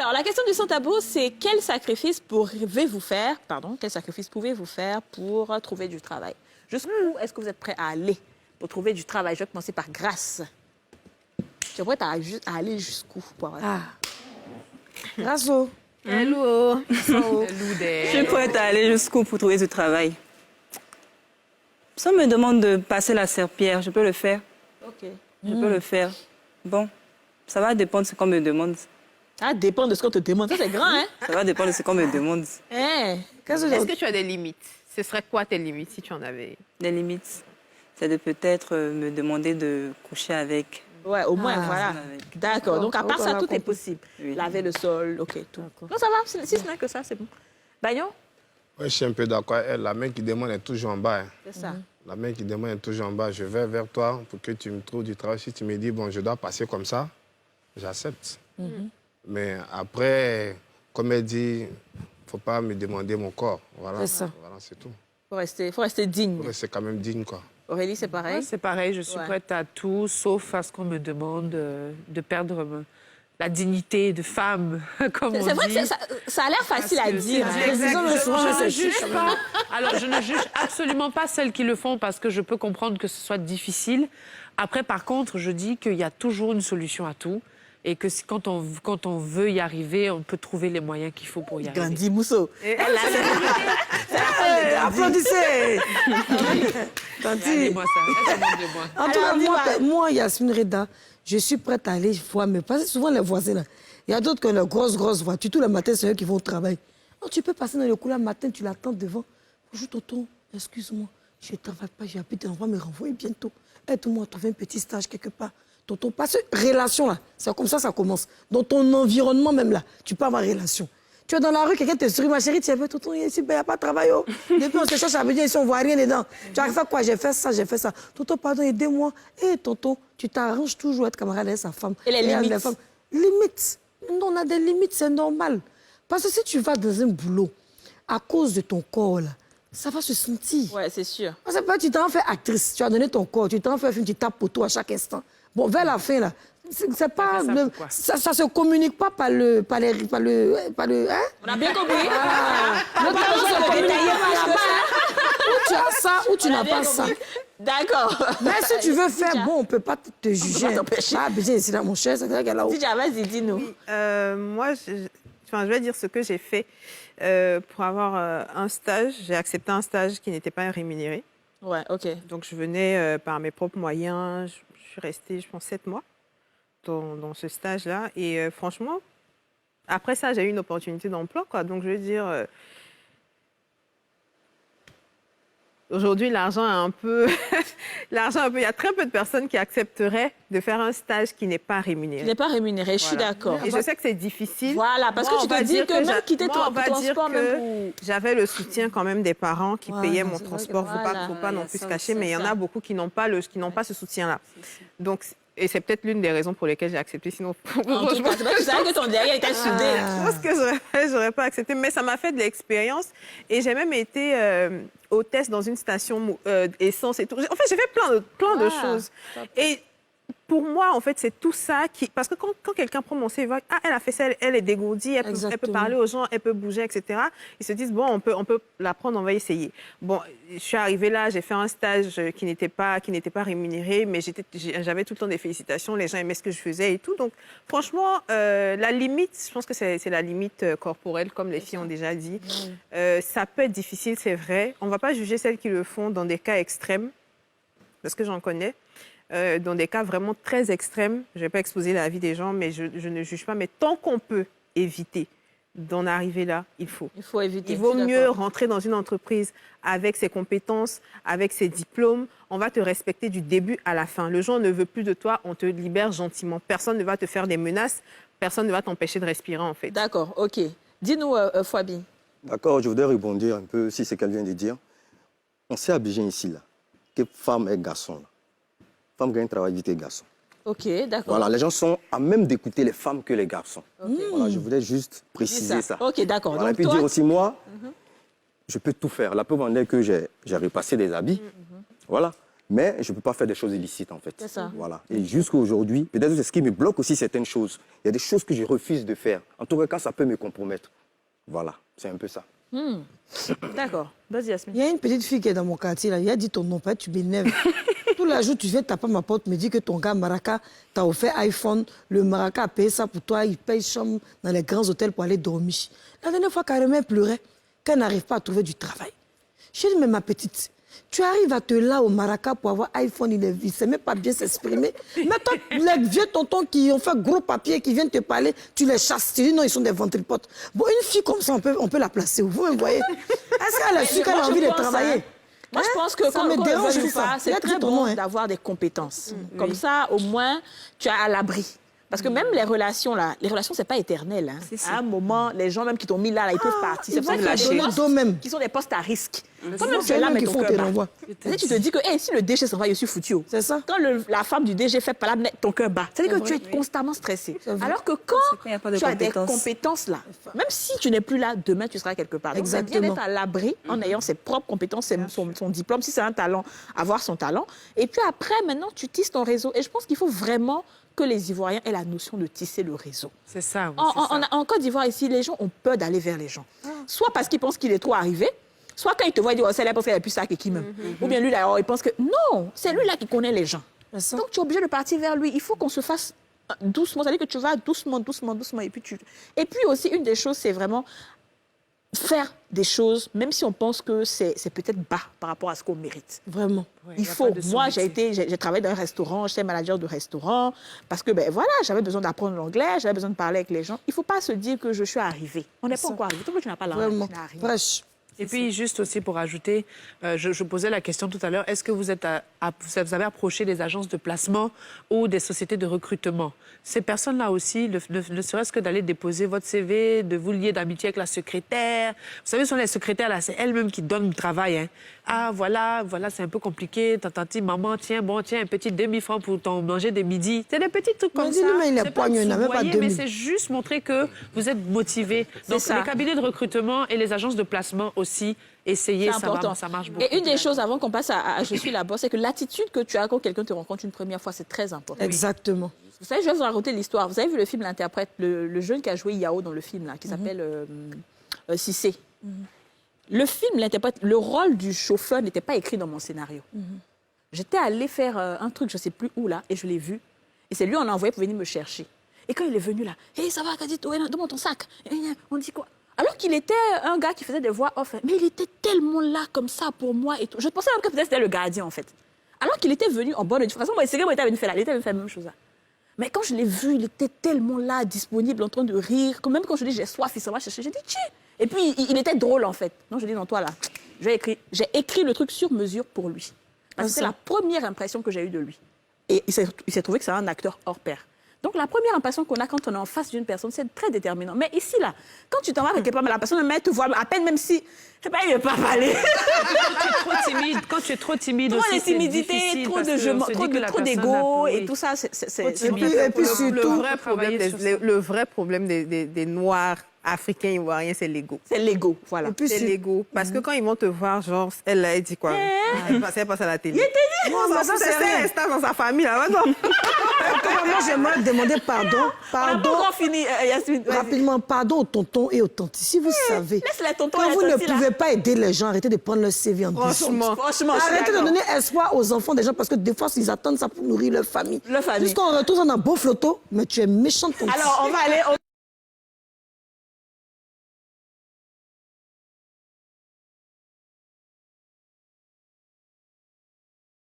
Alors, la question du sans-tabou, c'est quel sacrifice pouvez-vous faire pour trouver du travail? Jusqu'où est-ce que vous êtes prêt à aller pour trouver du travail? Je vais commencer par Grâce. Tu es prête à aller jusqu'où? Grâce. Hello. Je suis prête à aller jusqu'où pour trouver du travail. Si on me demande de passer la serpillière, je peux le faire. OK. Je peux le faire. Bon, ça va dépendre de ce qu'on me demande. Ça dépend de ce qu'on te demande. Ça, c'est grand, hein? Ça va dépendre de ce qu'on me demande. Est-ce que tu as des limites? Ce serait quoi tes limites si tu en avais? Les limites, c'est de peut-être me demander de coucher avec. Ouais, au moins, voilà. Avec. D'accord. Donc, à part ça, tout est possible. Oui. Laver le sol, OK, tout. Non, ça va. Si ce n'est que ça, c'est bon. Bagnon? Oui, je suis un peu d'accord. La main qui demande est toujours en bas. C'est ça. La main qui demande est toujours en bas. Je vais vers toi pour que tu me trouves du travail. Si tu me dis, bon, je dois passer comme ça, j'accepte. Mais après, comme elle dit, il ne faut pas me demander mon corps. Voilà, C'est ça. Voilà, c'est tout. Faut rester digne. Il faut rester quand même digne, quoi. Aurélie, c'est pareil? Ouais, c'est pareil, je suis prête à tout, sauf à ce qu'on me demande de perdre la dignité de femme, comme on dit. C'est vrai que ça a l'air facile à dire. Je ne juge pas. Alors, je ne juge absolument pas celles qui le font parce que je peux comprendre que ce soit difficile. Après, par contre, je dis qu'il y a toujours une solution à tout et que quand on veut y arriver, on peut trouver les moyens qu'il faut pour y arriver. Gandhi Mousso. Applaudissez. Regardez-moi ça. Regardez-moi. En tout cas, moi, Yasmine Reda, je suis prête à aller voir mes... Parce que souvent, les voisins, là, il y a d'autres qui ont une grosse voiture. Tous les matins, c'est eux qui vont au travail. Oh, tu peux passer dans le couloir le matin, tu l'attends devant. Bonjour, tonton, excuse-moi, je ne travaille pas, j'ai appelé, on va me renvoyer bientôt. Aide-moi à trouver un petit stage quelque part. Tonton, parce que relation, là, c'est comme ça commence. Dans ton environnement même, là, tu peux avoir relation. Tu es dans la rue, quelqu'un te sourit, ma chérie, tu es fait, tonton, ici, il n'y a pas de travail. Oh. Depuis, on se cherche à Abidjan, ici, on ne voit rien dedans. Tu as fait quoi? J'ai fait ça, j'ai fait ça. Tonton, pardon, aidez-moi. Hé, tonton, tu t'arranges toujours à être camarade avec sa femme. Et les limites? Les femmes. Limites. Non, on a des limites, c'est normal. Parce que si tu vas dans un boulot, à cause de ton corps, là, ça va se sentir. Ouais, c'est sûr. Parce que tu t'en fais actrice, tu as donné ton corps, tu t'en fais un film, tu tapes poteau à chaque instant. Bon, vers la fin, là, c'est pas... Ça se communique pas par le... hein? On a bien compris. Le talent se communique pas là-bas. Ou tu as ça, ou tu n'as pas ça. D'accord. Mais si tu veux faire, bon, on ne peut pas te juger. pas t'empêcher. Ah, bien, c'est là, mon cher, c'est là là-haut. Tidja, vas-y, dis-nous. Moi, je vais dire ce que j'ai fait pour avoir un stage. J'ai accepté un stage qui n'était pas rémunéré. Ouais, OK. Donc, je venais par mes propres moyens. Je suis restée, je pense, 7 mois dans ce stage-là. Et franchement, après ça, j'ai eu une opportunité d'emploi, quoi. Donc, je veux dire... Aujourd'hui, l'argent est un peu... Il y a très peu de personnes qui accepteraient de faire un stage qui n'est pas rémunéré. Qui n'est pas rémunéré, je suis d'accord. Et je sais que c'est difficile. Voilà, parce que tu te dis que même quitter ton transport, même pour... J'avais le soutien quand même des parents qui payaient mon transport. Faut pas non plus se cacher, mais il y en a beaucoup qui n'ont pas ce soutien-là. Donc, et c'est peut-être l'une des raisons pour lesquelles j'ai accepté. Sinon, en tout cas, c'est vrai que ton derrière était soudé. Je pense que j'aurais pas accepté, mais ça m'a fait de l'expérience. Et j'ai même été hôtesse dans une station essence et tout. En fait, j'ai fait plein de choses. Et pour moi, en fait, c'est tout ça qui... Parce que quand quelqu'un prend mon CV, elle a fait ça, elle est dégourdie, elle peut parler aux gens, elle peut bouger, etc. Ils se disent, bon, on peut la prendre, on va essayer. Bon, je suis arrivée là, j'ai fait un stage qui n'était pas rémunéré, mais j'avais tout le temps des félicitations, les gens aimaient ce que je faisais et tout. Donc, franchement, la limite, je pense que c'est la limite corporelle, comme les filles ont déjà dit. Ça peut être difficile, c'est vrai. On ne va pas juger celles qui le font dans des cas extrêmes, parce que j'en connais. Dans des cas vraiment très extrêmes, je ne vais pas exposer la vie des gens, mais je ne juge pas. Mais tant qu'on peut éviter d'en arriver là, il faut. Il faut éviter. Il vaut mieux rentrer dans une entreprise avec ses compétences, avec ses diplômes. On va te respecter du début à la fin. Le gens ne veut plus de toi, on te libère gentiment. Personne ne va te faire des menaces, personne ne va t'empêcher de respirer en fait. D'accord, OK. Dis-nous, Fwabi. D'accord, je voudrais rebondir un peu sur ce qu'elle vient de dire. On sait à Abidjan ici, là, que femme et garçon, là. Femme gagne travail vite et garçon. OK, d'accord. Voilà, les gens sont à même d'écouter les femmes que les garçons. Voilà, je voulais juste préciser ça. OK, d'accord. Voilà, et puis dire aussi, moi, je peux tout faire. La preuve en est que j'ai repassé des habits. Voilà. Mais je ne peux pas faire des choses illicites, en fait. C'est ça. Voilà. Et jusqu'à aujourd'hui, peut-être c'est ce qui me bloque aussi certaines choses. Il y a des choses que je refuse de faire. En tout cas, ça peut me compromettre. Voilà, c'est un peu ça. D'accord. Vas-y, Yasmine. Il y a une petite fille qui est dans mon quartier, là. Il a dit ton nom, tu m'énerves. Tout le jour, tu viens taper à ma porte, me dis que ton gars Maraka t'a offert iPhone. Le Maraka a payé ça pour toi. Il paye chambre dans les grands hôtels pour aller dormir. La dernière fois, carrément, elle pleurait qu'elle n'arrive pas à trouver du travail. Je dis, mais ma petite, tu arrives à te là au Maraka pour avoir iPhone, il ne sait même pas bien s'exprimer. Mais toi, les vieux tontons qui ont fait gros papier, qui viennent te parler, tu les chasses. Tu dis non, ils sont des ventripotes. Bon, une fille comme ça, on peut la placer où vous me voyez. Est-ce qu'elle a su qu'elle a envie de travailler? Moi, je pense que ça quand me on dérange ne veut tout ça. pas, c'est Là, très dis ton bon nom, hein. d'avoir des compétences. Comme ça, au moins, tu es à l'abri. Parce que même les relations, c'est pas éternel. Hein. À un moment, les gens même qui t'ont mis là, ils peuvent partir. C'est pour ça qu'il y a des postes qui sont des postes à risque. Quand même, tu es là, mais ton cœur bat. Tu te dis que si le DG s'en va, je suis foutu. C'est ça. Quand la femme du DG fait pas là, ton cœur bat. C'est-à-dire que tu es constamment stressé. Alors que quand tu as des compétences là, même si tu n'es plus là, demain, tu seras quelque part. Donc, c'est bien d'être à l'abri en ayant ses propres compétences, son diplôme, si c'est un talent, avoir son talent. Et puis après, maintenant, tu tisses ton réseau. Et je pense qu'il faut vraiment que les Ivoiriens aient la notion de tisser le réseau. C'est ça. Oui, En Côte d'Ivoire, ici, les gens ont peur d'aller vers les gens. Soit parce qu'ils pensent qu'il est trop arrivé, soit quand ils te voient, ils disent, oh, c'est là parce qu'il n'a plus ça qui même. Ou bien lui, là, il pense que non, c'est lui là qui connaît les gens. Donc, tu es obligé de partir vers lui. Il faut qu'on se fasse doucement. C'est-à-dire que tu vas doucement. Et puis aussi, une des choses, c'est vraiment faire des choses, même si on pense que c'est peut-être bas par rapport à ce qu'on mérite. Vraiment. Ouais, il faut. Moi, j'ai travaillé dans un restaurant, j'étais manager de restaurant, parce que voilà, j'avais besoin d'apprendre l'anglais, j'avais besoin de parler avec les gens. Il ne faut pas se dire que je suis arrivée. On n'est pas encore arrivé. Tant que tu n'as pas l'argent, Vraiment. tu n'as rien. Fraîche. Et puis, juste aussi pour ajouter, je posais la question tout à l'heure, est-ce que vous avez approché des agences de placement ou des sociétés de recrutement? Ces personnes-là aussi, ne serait-ce que d'aller déposer votre CV, de vous lier d'amitié avec la secrétaire. Vous savez, ce sont les secrétaires, là, c'est elles-mêmes qui donnent le travail. Hein. Ah, voilà, c'est un peu compliqué. Tantante, maman, tiens, un petit demi-franc pour ton manger de midi. C'est des petits trucs comme ça. Il est poigneux, il n'a même pas mais 2000. c'est juste montrer que vous êtes motivé. Donc, ça. les cabinets de recrutement et les agences de placement aussi, essayez, C'est important. ça marche beaucoup. Et une des choses, avant qu'on passe à Je suis là-bas, c'est que l'attitude que tu as quand quelqu'un te rencontre une première fois, c'est très important. Exactement. Vous savez, je vais vous raconter l'histoire. Vous avez vu le film L'Interprète, le jeune qui a joué Yao dans le film, là, qui s'appelle Cissé. Le film, L'Interprète, le rôle du chauffeur n'était pas écrit dans mon scénario. J'étais allée faire un truc, je ne sais plus où, là, et je l'ai vu. Et c'est lui, on l'a envoyé pour venir me chercher. Et quand il est venu là, hey, ça va, Kadito, donne-moi ton sac. On dit quoi? Alors qu'il était un gars qui faisait des voix off, mais il était tellement là comme ça pour moi. Et tout. Je pensais même que peut-être c'était le gardien, en fait. Alors qu'il était venu en bonne... De toute façon, moi, c'est qu'il était venu faire là. Il était venu faire la même chose là. Mais quand je l'ai vu, il était tellement là, disponible, en train de rire. Même quand je dis j'ai soif, il s'en va chercher. J'ai dit, tiens. Et puis, il était drôle, en fait. Donc, je dis, non, toi, là, j'ai écrit le truc sur mesure pour lui. Parce que c'est la première impression que j'ai eue de lui. Et il s'est trouvé que c'est un acteur hors pair. Donc, la première impression qu'on a quand on est en face d'une personne, c'est très déterminant. Mais ici, là, quand tu t'en vas avec quelqu'un, la personne même te voit à peine, même si, je sais pas, il ne veut pas parler. Quand tu es trop timide trop aussi, de timidité, trop d'ego et tout ça, Et puis surtout, le vrai problème des Noirs africains ivoiriens, c'est l'ego. C'est l'ego, voilà. C'est l'ego. Parce que quand ils vont te voir, genre, elle dit quoi? Elle passe à la télé. non, mais ça, c'est rien. Elle est dans sa famille, là. Non. Moi, j'aimerais demander pardon. Yasmine. Rapidement, pardon aux tontons et aux tantes. Si vous savez, Laisse les tontons quand et vous les ne tantes, là. pouvez pas aider les gens, arrêtez de prendre leur CV en décembre. Franchement, Arrêtez de donner espoir aux enfants des gens parce que des fois, ils attendent ça pour nourrir leur famille. Leur famille. Jusqu'on retourne dans un beau flotto, mais tu es méchante ton Alors, on va aller...